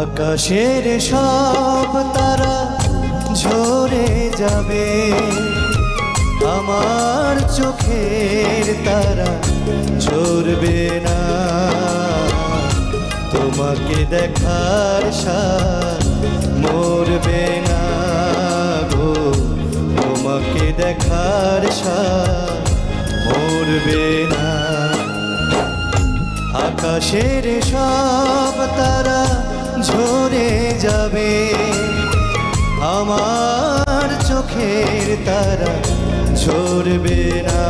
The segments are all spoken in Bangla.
আকাশের সব তারা ঝরে যাবে, আমার চোখের তারা ঝরবে না। তোমাকে দেখার সাথ মরবে না গো, তোমাকে দেখার সাথ মরবে না। আকাশের সব তারা ঝরে যাবে, আমার চোখের তারা ঝরবে না।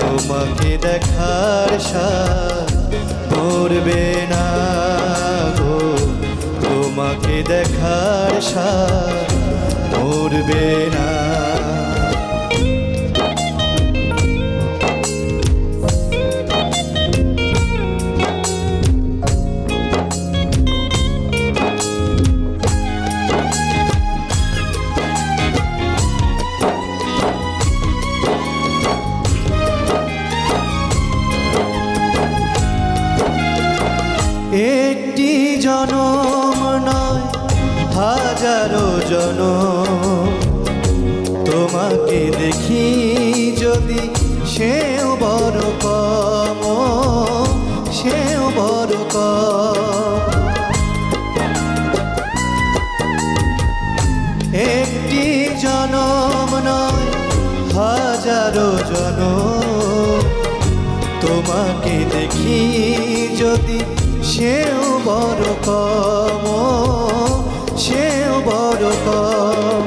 তোমাকে দেখার সাথ মরবে না গো, তোমাকে দেখার সাথ মরবে না। একটি জনম নয় হাজারো জনম, তোমাকে দেখি যদি সেও বড় কম, সেও বড় কম। একটি জনম নয় হাজারো জনম, তোমাকে দেখি যদি সেও বড় কম, সেও বড় কম।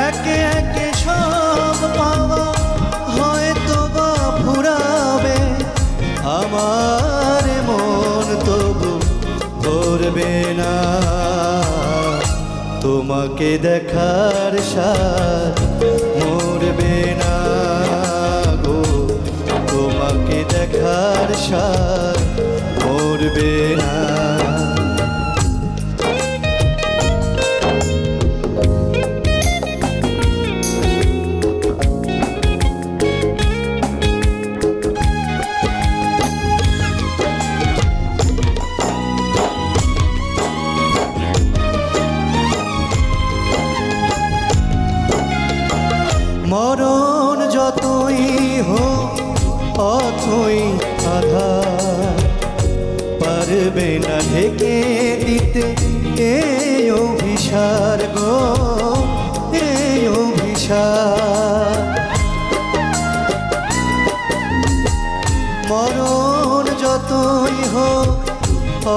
একে একে সব পাওয়া হয়তো বা ফুরাবে, আমার মন তবু ভরবে না। তোমাকে দেখার সাথ মরবে না গো, তোমাকে দেখার সাথ মরবে না। মরণ যতই হোক অথই আধার, পারবে না ঢেকে দিতে এই অভিসার গো, এই অভিসার। মরণ যতই হোক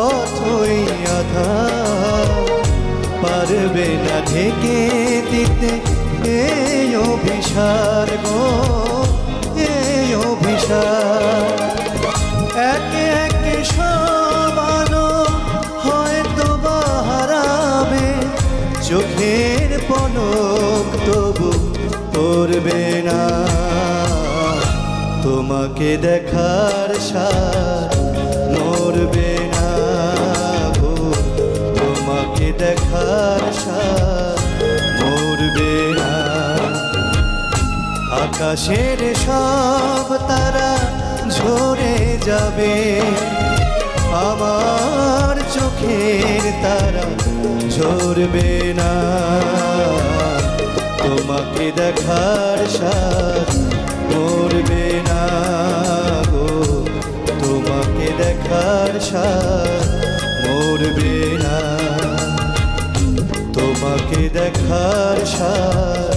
অথই আধার, পারবে না ঢেকে দিতে এই অভিসার গো, এই অভিসার। একে একে সব আলো হয়তো বা হারাবে, চোখের পলক তবু পড়বে না। তোমাকে দেখার সাথ মরবে না গো, তোমাকে দেখার সাথ মরবে না। আকাশের সব তারা ঝরে যাবে, আমার চোখের তারা ঝরবে না। তোমাকে দেখার সাথ মরবে না গো, তোমাকে দেখার সাথ মরবে না। তোমাকে দেখার সাথ